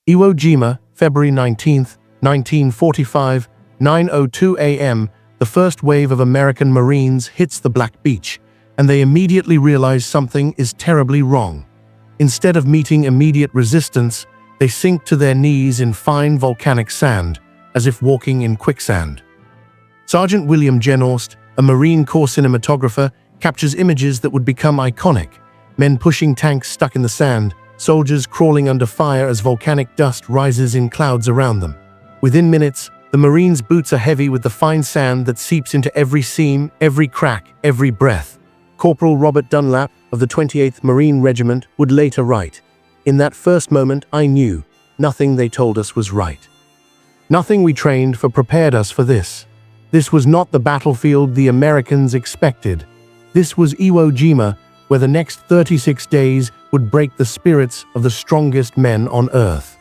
Iwo Jima, February 19, 1945, 9:02 a.m., the first wave of American Marines hits the Black Beach, and they immediately realize something is terribly wrong. Instead of meeting immediate resistance, they sink to their knees in fine volcanic sand, as if walking in quicksand. Sergeant William Genorst, a Marine Corps cinematographer, captures images that would become iconic: men pushing tanks stuck in the sand, soldiers crawling under fire as volcanic dust rises in clouds around them. Within minutes, the Marines' boots are heavy with the fine sand that seeps into every seam, every crack, every breath. Corporal Robert Dunlap of the 28th Marine Regiment would later write, "In that first moment I knew nothing they told us was right. Nothing we trained for prepared us for this. This was not the battlefield the Americans expected. This was Iwo Jima, where the next 36 days would break the spirits of the strongest men on Earth."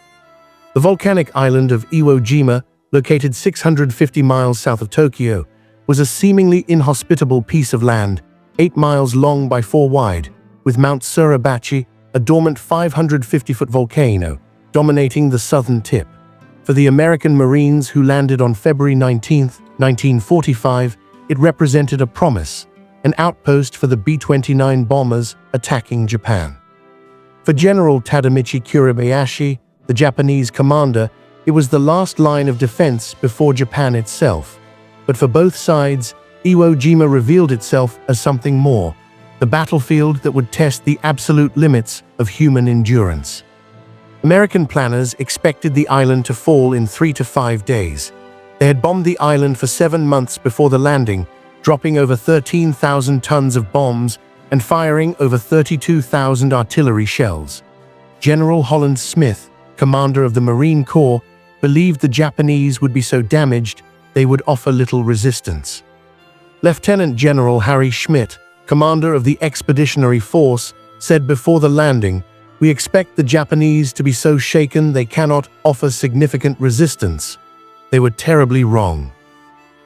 The volcanic island of Iwo Jima, located 650 miles south of Tokyo, was a seemingly inhospitable piece of land, 8 miles long by 4 wide, with Mount Suribachi, a dormant 550-foot volcano, dominating the southern tip. For the American Marines who landed on February 19, 1945, it represented a promise, an outpost for the B-29 bombers attacking Japan. For General Kuribayashi, the Japanese commander, it was the last line of defense before Japan itself. But for both sides, Iwo Jima revealed itself as something more, the battlefield that would test the absolute limits of human endurance. American planners expected the island to fall in 3 to 5 days. They had bombed the island for 7 months before the landing, dropping over 13,000 tons of bombs and firing over 32,000 artillery shells. General Holland Smith, commander of the Marine Corps, believed the Japanese would be so damaged they would offer little resistance. Lieutenant General Harry Schmidt, commander of the Expeditionary Force, said before the landing, "We expect the Japanese to be so shaken they cannot offer significant resistance." They were terribly wrong.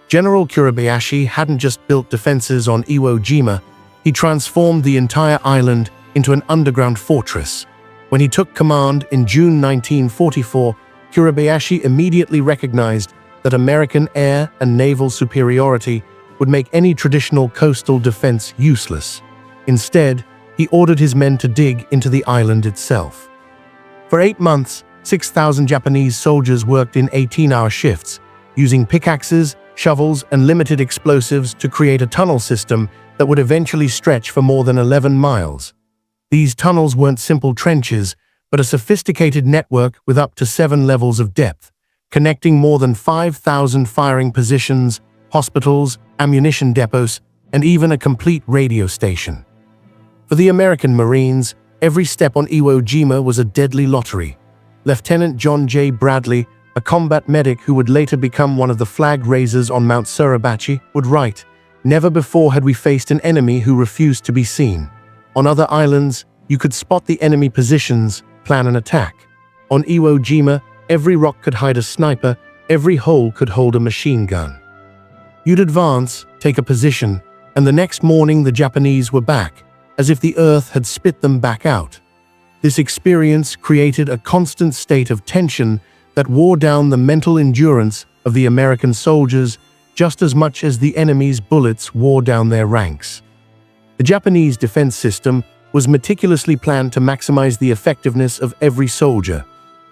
General Kuribayashi hadn't just built defenses on Iwo Jima, he transformed the entire island into an underground fortress. When he took command in June 1944, Kuribayashi immediately recognized that American air and naval superiority would make any traditional coastal defense useless. Instead, he ordered his men to dig into the island itself. For 8 months, 6,000 Japanese soldiers worked in 18-hour shifts, using pickaxes, shovels, and limited explosives to create a tunnel system that would eventually stretch for more than 11 miles. These tunnels weren't simple trenches, but a sophisticated network with up to 7 levels of depth, connecting more than 5,000 firing positions, hospitals, ammunition depots, and even a complete radio station. For the American Marines, every step on Iwo Jima was a deadly lottery. Lieutenant John J. Bradley, a combat medic who would later become one of the flag raisers on Mount Suribachi, would write, "Never before had we faced an enemy who refused to be seen. On other islands, you could spot the enemy positions, plan an attack. On Iwo Jima, every rock could hide a sniper, every hole could hold a machine gun. You'd advance, take a position, and the next morning the Japanese were back, as if the earth had spit them back out." This experience created a constant state of tension that wore down the mental endurance of the American soldiers just as much as the enemy's bullets wore down their ranks. The Japanese defense system was meticulously planned to maximize the effectiveness of every soldier.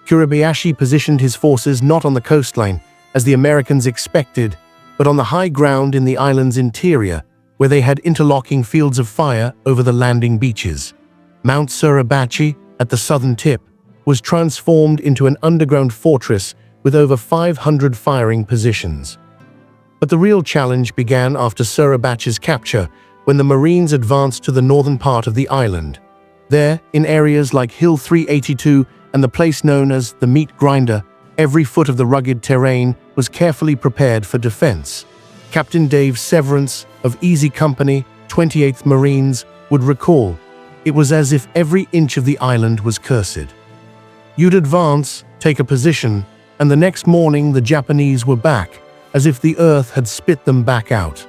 Kuribayashi positioned his forces not on the coastline, as the Americans expected, but on the high ground in the island's interior, where they had interlocking fields of fire over the landing beaches. Mount Suribachi, at the southern tip, was transformed into an underground fortress with over 500 firing positions. But the real challenge began after Suribachi's capture, when the Marines advanced to the northern part of the island. There, in areas like Hill 382 and the place known as the Meat Grinder, every foot of the rugged terrain was carefully prepared for defense. Captain Dave Severance of Easy Company, 28th Marines, would recall, "It was as if every inch of the island was cursed. You'd advance, take a position, and the next morning the Japanese were back, as if the earth had spit them back out."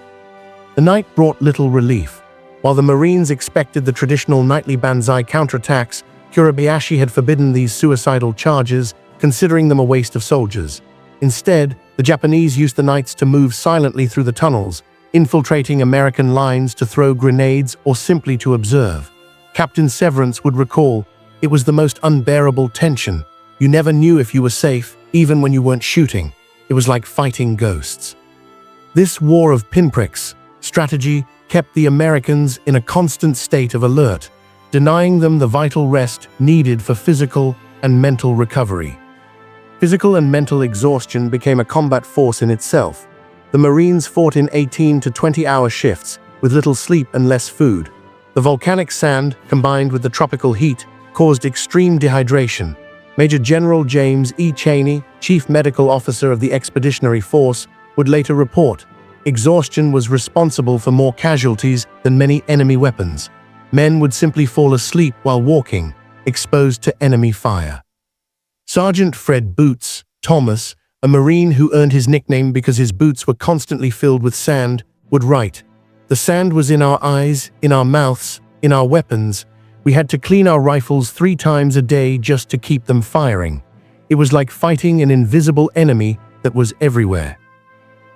The night brought little relief. While the Marines expected the traditional nightly banzai counterattacks, Kuribayashi had forbidden these suicidal charges, considering them a waste of soldiers. Instead, the Japanese used the nights to move silently through the tunnels, infiltrating American lines to throw grenades or simply to observe. Captain Severance would recall, "It was the most unbearable tension. You never knew if you were safe, even when you weren't shooting. It was like fighting ghosts." This war of pinpricks strategy kept the Americans in a constant state of alert, denying them the vital rest needed for physical and mental recovery. Physical and mental exhaustion became a combat force in itself. The Marines fought in 18 to 20-hour shifts, with little sleep and less food. The volcanic sand, combined with the tropical heat, caused extreme dehydration. Major General James E. Cheney, Chief Medical Officer of the Expeditionary Force, would later report, "Exhaustion was responsible for more casualties than many enemy weapons. Men would simply fall asleep while walking, exposed to enemy fire." Sergeant Fred Boots Thomas, a Marine who earned his nickname because his boots were constantly filled with sand, would write, "The sand was in our eyes, in our mouths, in our weapons. We had to clean our rifles 3 times a day just to keep them firing. It was like fighting an invisible enemy that was everywhere."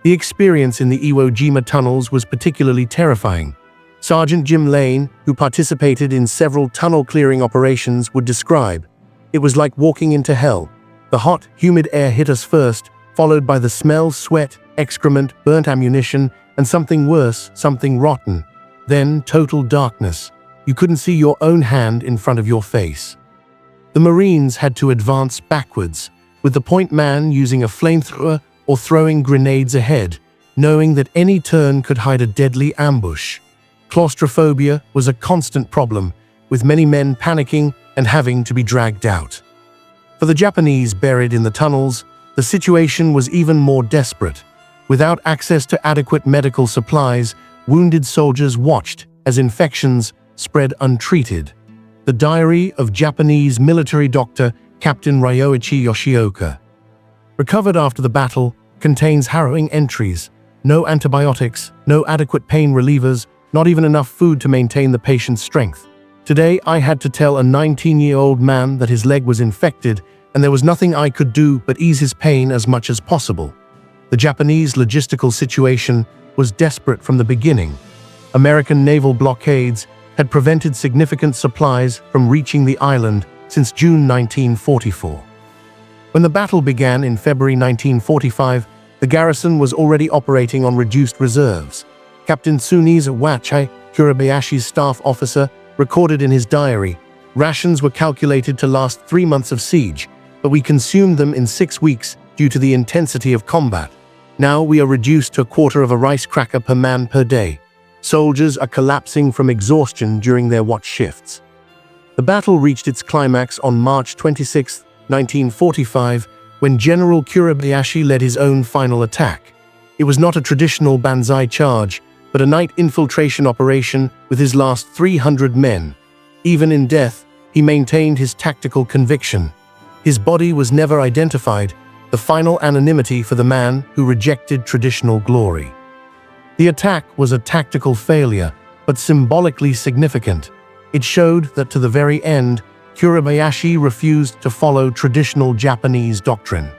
The experience in the Iwo Jima tunnels was particularly terrifying. Sergeant Jim Lane, who participated in several tunnel clearing operations, would describe, "It was like walking into hell. The hot, humid air hit us first, followed by the smell, sweat, excrement, burnt ammunition, and something worse, something rotten. Then total darkness. You couldn't see your own hand in front of your face." The Marines had to advance backwards, with the point man using a flamethrower or throwing grenades ahead, knowing that any turn could hide a deadly ambush. Claustrophobia was a constant problem, with many men panicking and having to be dragged out. For the Japanese buried in the tunnels, the situation was even more desperate. Without access to adequate medical supplies, wounded soldiers watched as infections spread untreated. The diary of Japanese military doctor Captain Ryoichi Yoshioka, recovered after the battle, contains harrowing entries: no antibiotics, no adequate pain relievers, not even enough food to maintain the patient's strength. "Today I had to tell a 19-year-old man that his leg was infected, and there was nothing I could do but ease his pain as much as possible." The Japanese logistical situation was desperate from the beginning. American naval blockades had prevented significant supplies from reaching the island since June 1944. When the battle began in February 1945, the garrison was already operating on reduced reserves. Captain Suribachi, Kuribayashi's staff officer, recorded in his diary, "Rations were calculated to last 3 months of siege, but we consumed them in 6 weeks due to the intensity of combat. Now we are reduced to a quarter of a rice cracker per man per day. Soldiers are collapsing from exhaustion during their watch shifts." The battle reached its climax on March 26, 1945, when General Kuribayashi led his own final attack. It was not a traditional banzai charge, but a night infiltration operation with his last 300 men. Even in death, he maintained his tactical conviction. His body was never identified, the final anonymity for the man who rejected traditional glory. The attack was a tactical failure, but symbolically significant. It showed that to the very end, Kuribayashi refused to follow traditional Japanese doctrine.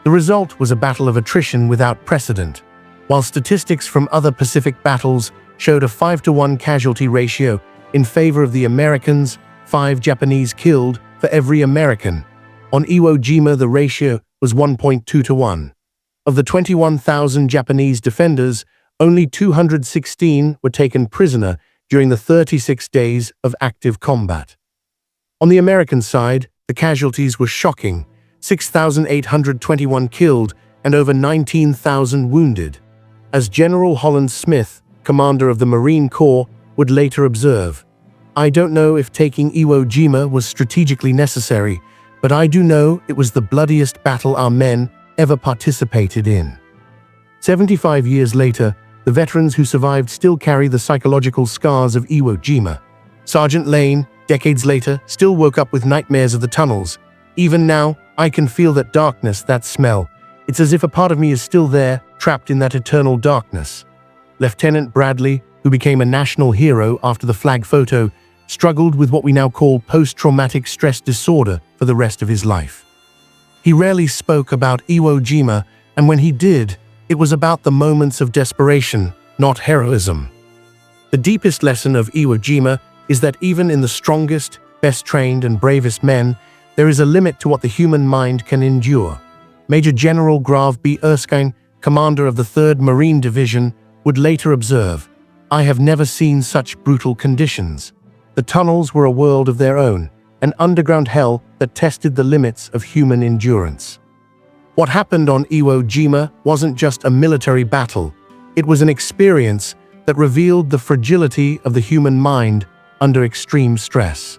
The result was a battle of attrition without precedent. While statistics from other Pacific battles showed a 5-to-1 casualty ratio in favor of the Americans, 5 Japanese killed for every American. On Iwo Jima, the ratio was 1.2-to-1. Of the 21,000 Japanese defenders, only 216 were taken prisoner during the 36 days of active combat. On the American side, the casualties were shocking: 6,821 killed and over 19,000 wounded. As General Holland Smith, commander of the Marine Corps, would later observe, "I don't know if taking Iwo Jima was strategically necessary, but I do know it was the bloodiest battle our men ever participated in." 75 years later, the veterans who survived still carry the psychological scars of Iwo Jima. Sergeant Lane, decades later, still woke up with nightmares of the tunnels. "Even now, I can feel that darkness, that smell. It's as if a part of me is still there, trapped in that eternal darkness." Lieutenant Bradley, who became a national hero after the flag photo, struggled with what we now call post-traumatic stress disorder for the rest of his life. He rarely spoke about Iwo Jima, and when he did, it was about the moments of desperation, not heroism. The deepest lesson of Iwo Jima is that even in the strongest, best trained and bravest men, there is a limit to what the human mind can endure. Major General Grav B. Erskine, commander of the 3rd Marine Division, would later observe, "I have never seen such brutal conditions." The tunnels were a world of their own, an underground hell that tested the limits of human endurance. What happened on Iwo Jima wasn't just a military battle, it was an experience that revealed the fragility of the human mind under extreme stress.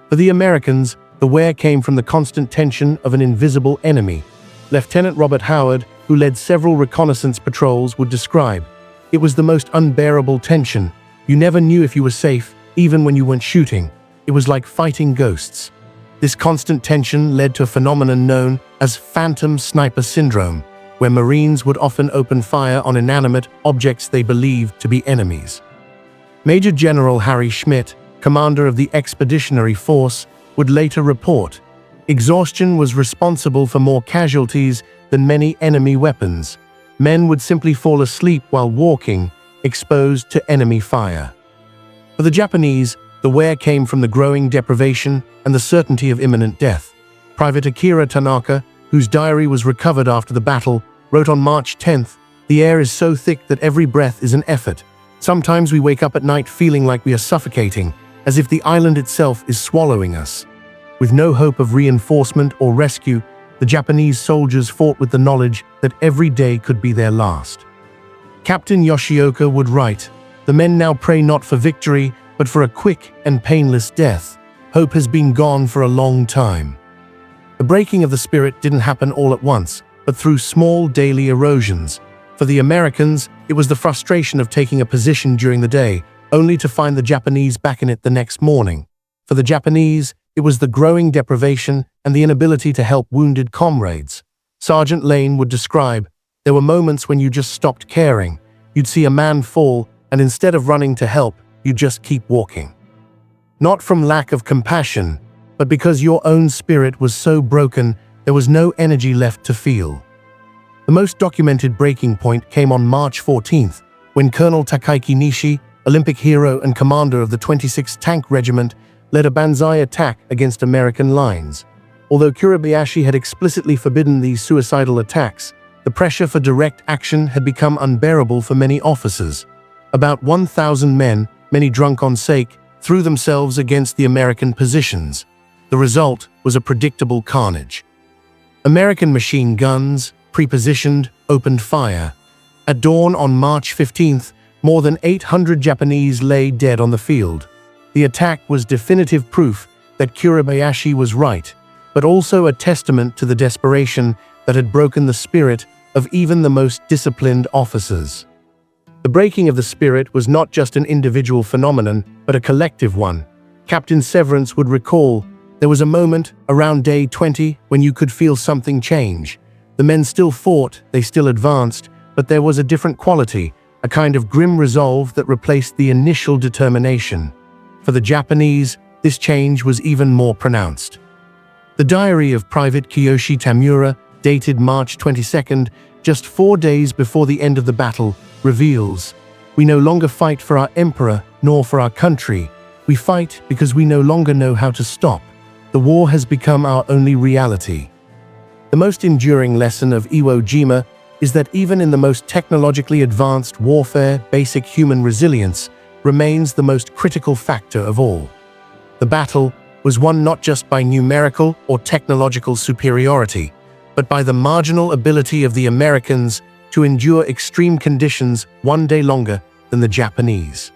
For the Americans, the wear came from the constant tension of an invisible enemy. Lieutenant Robert Howard, who led several reconnaissance patrols, would describe, "It was the most unbearable tension. You never knew if you were safe, even when you weren't shooting. It was like fighting ghosts." This constant tension led to a phenomenon known as phantom sniper syndrome, where Marines would often open fire on inanimate objects they believed to be enemies. Major General Harry Schmidt, commander of the Expeditionary Force, would later report, "Exhaustion was responsible for more casualties than many enemy weapons. Men would simply fall asleep while walking, exposed to enemy fire." For the Japanese, the wear came from the growing deprivation and the certainty of imminent death. Private Akira Tanaka, whose diary was recovered after the battle, wrote on March 10th, "The air is so thick that every breath is an effort. Sometimes we wake up at night feeling like we are suffocating, as if the island itself is swallowing us." With no hope of reinforcement or rescue, the Japanese soldiers fought with the knowledge that every day could be their last. Captain Yoshioka would write, "The men now pray not for victory, but for a quick and painless death. Hope has been gone for a long time." The breaking of the spirit didn't happen all at once, but through small daily erosions. For the Americans, it was the frustration of taking a position during the day, only to find the Japanese back in it the next morning. For the Japanese, it was the growing deprivation and the inability to help wounded comrades. Sergeant Lane would describe, "There were moments when you just stopped caring. You'd see a man fall, and instead of running to help, you'd just keep walking." Not from lack of compassion, but because your own spirit was so broken, there was no energy left to feel. The most documented breaking point came on March 14th, when Colonel Takayuki Nishi, Olympic hero and commander of the 26th Tank Regiment, led a banzai attack against American lines. Although Kuribayashi had explicitly forbidden these suicidal attacks, the pressure for direct action had become unbearable for many officers. About 1,000 men, many drunk on sake, threw themselves against the American positions. The result was a predictable carnage. American machine guns, pre-positioned, opened fire. At dawn on March 15th, more than 800 Japanese lay dead on the field. The attack was definitive proof that Kuribayashi was right, but also a testament to the desperation that had broken the spirit of even the most disciplined officers. The breaking of the spirit was not just an individual phenomenon, but a collective one. Captain Severance would recall, "There was a moment, around day 20, when you could feel something change. The men still fought, they still advanced, but there was a different quality, a kind of grim resolve that replaced the initial determination." For the Japanese, this change was even more pronounced. The diary of Private Kiyoshi Tamura, dated March 22nd, just 4 days before the end of the battle, reveals, "We no longer fight for our emperor, nor for our country. We fight because we no longer know how to stop. The war has become our only reality." The most enduring lesson of Iwo Jima is that even in the most technologically advanced warfare, basic human resilience remains the most critical factor of all. The battle was won not just by numerical or technological superiority, but by the marginal ability of the Americans to endure extreme conditions one day longer than the Japanese.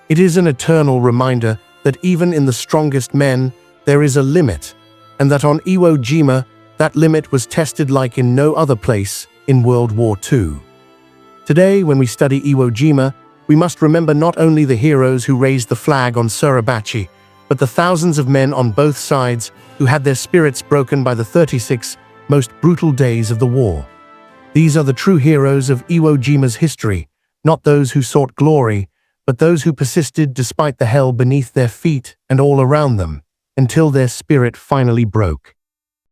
It is an eternal reminder that even in the strongest men, there is a limit, and that on Iwo Jima, that limit was tested like in no other place in World War II. Today, when we study Iwo Jima, we must remember not only the heroes who raised the flag on Suribachi, but the thousands of men on both sides who had their spirits broken by the 36 most brutal days of the war. These are the true heroes of Iwo Jima's history, not those who sought glory, but those who persisted despite the hell beneath their feet and all around them, until their spirit finally broke.